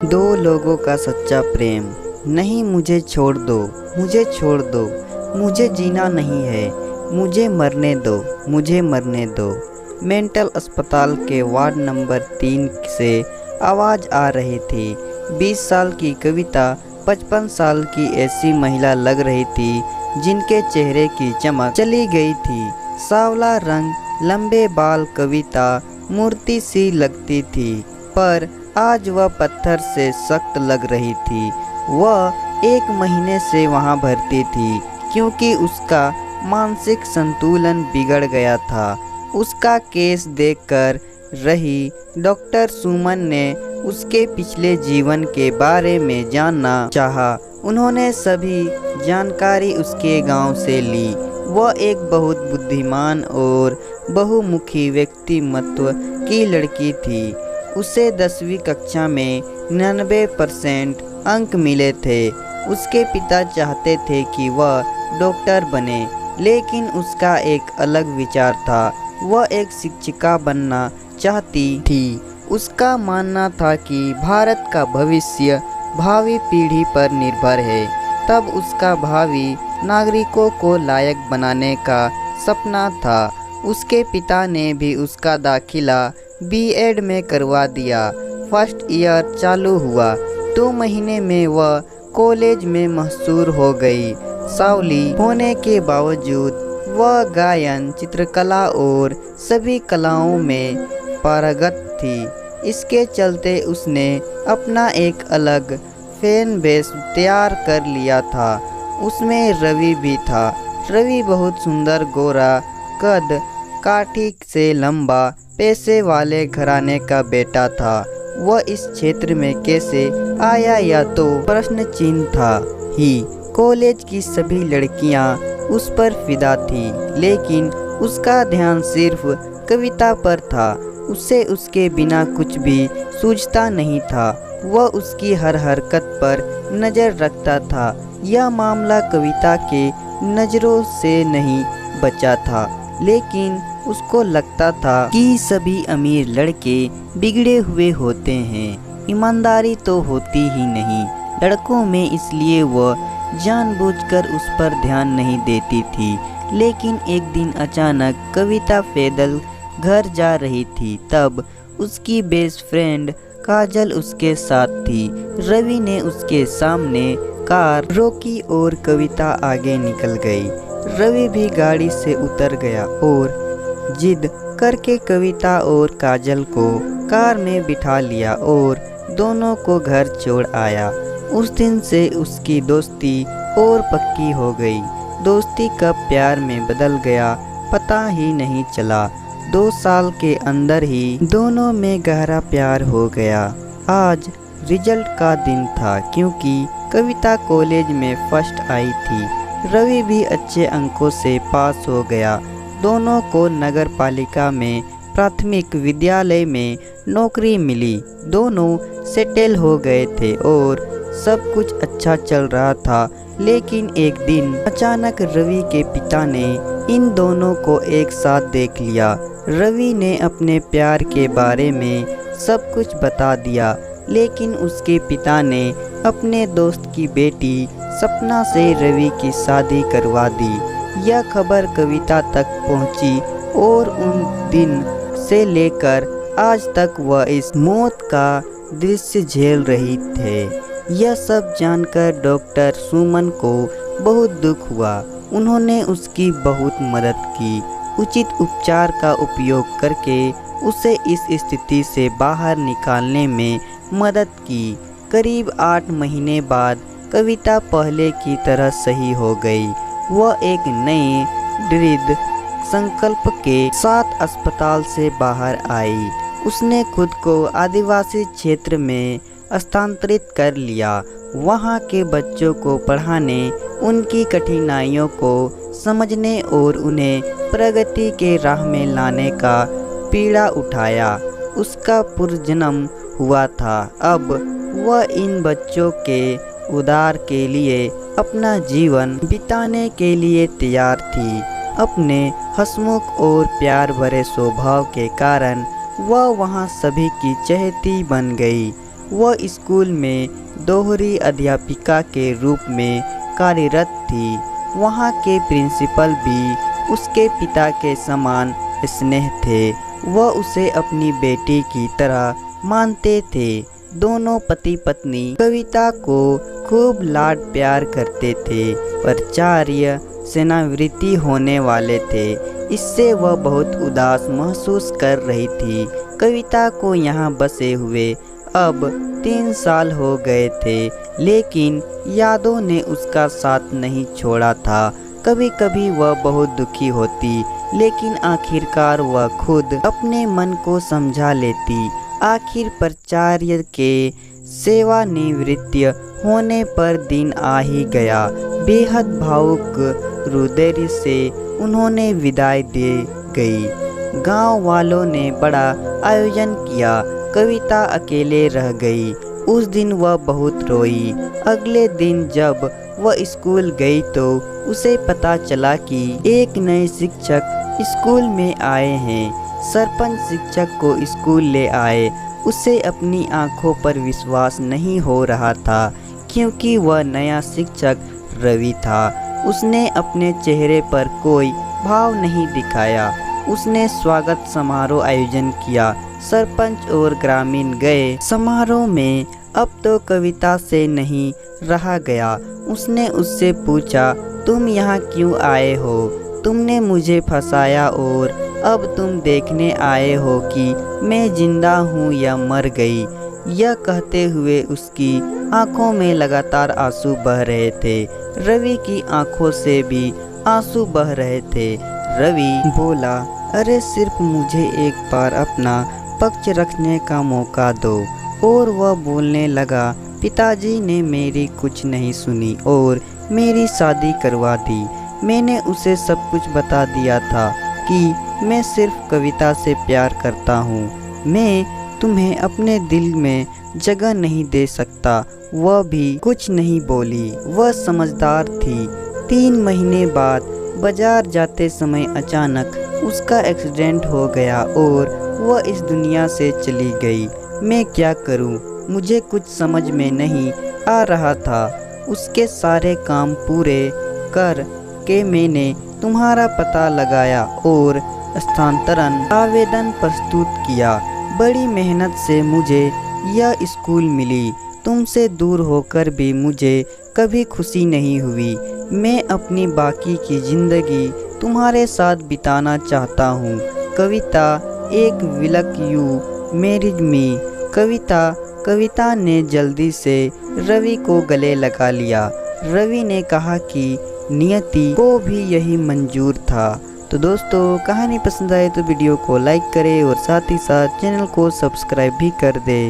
दो लोगों का सच्चा प्रेम। नहीं, मुझे छोड़ दो, मुझे छोड़ दो, मुझे जीना नहीं है, मुझे मरने दो, मुझे मरने दो। मेंटल अस्पताल के वार्ड नंबर 3 से आवाज़ आ रही थी। 20 साल की कविता 55 साल की ऐसी महिला लग रही थी जिनके चेहरे की चमक चली गई थी। सांवला रंग, लंबे बाल, कविता मूर्ति सी लगती थी, पर आज वह पत्थर से सख्त लग रही थी। वह 1 महीने से वहाँ भर्ती थी क्योंकि उसका मानसिक संतुलन बिगड़ गया था। उसका केस देखकर रही डॉक्टर सुमन ने उसके पिछले जीवन के बारे में जानना चाहा। उन्होंने सभी जानकारी उसके गांव से ली। वह एक बहुत बुद्धिमान और बहुमुखी व्यक्तिमत्व की लड़की थी। उसे 10वीं कक्षा में 99% अंक मिले थे। उसके पिता चाहते थे कि वह डॉक्टर बने, लेकिन उसका एक अलग विचार था। वह एक शिक्षिका बनना चाहती थी। उसका मानना था कि भारत का भविष्य भावी पीढ़ी पर निर्भर है। तब उसका भावी नागरिकों को लायक बनाने का सपना था। उसके पिता ने भी उसका दाखिला बीएड में करवा दिया। फर्स्ट ईयर चालू हुआ। 2 महीने में वह कॉलेज में मशहूर हो गई। सावली होने के बावजूद वह गायन, चित्रकला और सभी कलाओं में पारंगत थी। इसके चलते उसने अपना एक अलग फैन बेस तैयार कर लिया था। उसमें रवि भी था। रवि बहुत सुंदर, गोरा, कद काठी से लंबा, पैसे वाले घराने का बेटा था। वह इस क्षेत्र में कैसे आया यह तो प्रश्न चिन्ह था ही। कॉलेज की सभी लड़कियां उस पर फिदा थी, लेकिन उसका ध्यान सिर्फ कविता पर था। उसे उसके बिना कुछ भी सूझता नहीं था। वह उसकी हर हरकत पर नज़र रखता था। यह मामला कविता के नज़रों से नहीं बचा था, लेकिन उसको लगता था कि सभी अमीर लड़के बिगड़े हुए होते हैं, ईमानदारी तो होती ही नहीं लड़कों में। इसलिए वह जानबूझकर उस पर ध्यान नहीं देती थी। लेकिन एक दिन अचानक कविता पैदल घर जा रही थी। तब उसकी बेस्ट फ्रेंड काजल उसके साथ थी। रवि ने उसके सामने कार रोकी और कविता आगे निकल गई। रवि भी गाड़ी से उतर गया और जिद करके कविता और काजल को कार में बिठा लिया और दोनों को घर छोड़ आया। उस दिन से उसकी दोस्ती और पक्की हो गई। दोस्ती कब प्यार में बदल गया पता ही नहीं चला। 2 साल के अंदर ही दोनों में गहरा प्यार हो गया। आज रिजल्ट का दिन था क्योंकि कविता कॉलेज में फर्स्ट आई थी। रवि भी अच्छे अंकों से पास हो गया। दोनों को नगर पालिका में प्राथमिक विद्यालय में नौकरी मिली। दोनों सेटल हो गए थे और सब कुछ अच्छा चल रहा था। लेकिन एक दिन अचानक रवि के पिता ने इन दोनों को एक साथ देख लिया। रवि ने अपने प्यार के बारे में सब कुछ बता दिया, लेकिन उसके पिता ने अपने दोस्त की बेटी सपना से रवि की शादी करवा दी। यह खबर कविता तक पहुंची और उन दिन से लेकर आज तक वह इस मौत का दृश्य झेल रही थे। यह सब जानकर डॉक्टर सुमन को बहुत दुख हुआ। उन्होंने उसकी बहुत मदद की। उचित उपचार का उपयोग करके उसे इस स्थिति से बाहर निकालने में मदद की। करीब 8 महीने बाद कविता पहले की तरह सही हो गई। वह एक नए दृढ़ संकल्प के साथ अस्पताल से बाहर आई। उसने खुद को आदिवासी क्षेत्र में स्थानांतरित कर लिया। वहाँ के बच्चों को पढ़ाने, उनकी कठिनाइयों को समझने और उन्हें प्रगति के राह में लाने का पीड़ा उठाया। उसका पुनर्जन्म हुआ था। अब वह इन बच्चों के उद्धार के लिए अपना जीवन बिताने के लिए तैयार थी। अपने हंसमुख और प्यार भरे स्वभाव के कारण वह वहाँ सभी की चहेती बन गई। वह स्कूल में दोहरी अध्यापिका के रूप में कार्यरत थी। वहाँ के प्रिंसिपल भी उसके पिता के समान स्नेह थे। वह उसे अपनी बेटी की तरह मानते थे। दोनों पति पत्नी कविता को खूब लाड प्यार करते थे। प्राचार्य सेनावृत्ति होने वाले थे, इससे वह बहुत उदास महसूस कर रही थी। कविता को यहाँ बसे हुए अब 3 साल हो गए थे, लेकिन यादों ने उसका साथ नहीं छोड़ा था। कभी कभी वह बहुत दुखी होती, लेकिन आखिरकार वह खुद अपने मन को समझा लेती। आखिर प्राचार्य के सेवानिवृत्त होने पर दिन आ ही गया। बेहद भावुक हृदय से उन्होंने विदाई दे गई। गांव वालों ने बड़ा आयोजन किया। कविता अकेले रह गई। उस दिन वह बहुत रोई। अगले दिन जब वह स्कूल गई तो उसे पता चला कि एक नए शिक्षक स्कूल में आए हैं। सरपंच शिक्षक को स्कूल ले आए। उसे अपनी आंखों पर विश्वास नहीं हो रहा था, क्योंकि वह नया शिक्षक रवि था। उसने अपने चेहरे पर कोई भाव नहीं दिखाया। उसने स्वागत समारोह आयोजन किया। सरपंच और ग्रामीण गए। समारोह में अब तो कविता से नहीं रहा गया। उसने उससे पूछा, तुम यहाँ क्यों आए हो? तुमने मुझे फंसाया और अब तुम देखने आए हो कि मैं जिंदा हूँ या मर गई। यह कहते हुए उसकी आंखों में लगातार आंसू बह रहे थे। रवि की आंखों से भी आंसू बह रहे थे। रवि बोला, अरे सिर्फ मुझे एक बार अपना पक्ष रखने का मौका दो। और वह बोलने लगा, पिताजी ने मेरी कुछ नहीं सुनी और मेरी शादी करवा दी। मैंने उसे सब कुछ बता दिया था कि मैं सिर्फ कविता से प्यार करता हूँ। मैं तुम्हें अपने दिल में जगह नहीं दे सकता। वह भी कुछ नहीं बोली। वह समझदार थी। 3 महीने बाद बाजार जाते समय अचानक उसका एक्सीडेंट हो गया और वह इस दुनिया से चली गई। मैं क्या करूं? मुझे कुछ समझ में नहीं आ रहा था। उसके सारे काम पूरे कर के मैंने तुम्हारा पता लगाया और स्थानांतरण आवेदन प्रस्तुत किया। बड़ी मेहनत से मुझे यह स्कूल मिली। तुमसे दूर होकर भी मुझे कभी खुशी नहीं हुई। मैं अपनी बाकी की जिंदगी तुम्हारे साथ बिताना चाहता हूँ। कविता एक विलक यू मैरिज मी। कविता ने जल्दी से रवि को गले लगा लिया। रवि ने कहा कि नियति को भी यही मंजूर था। तो दोस्तों, कहानी पसंद आए तो वीडियो को लाइक करें और साथ ही साथ चैनल को सब्सक्राइब भी कर दें।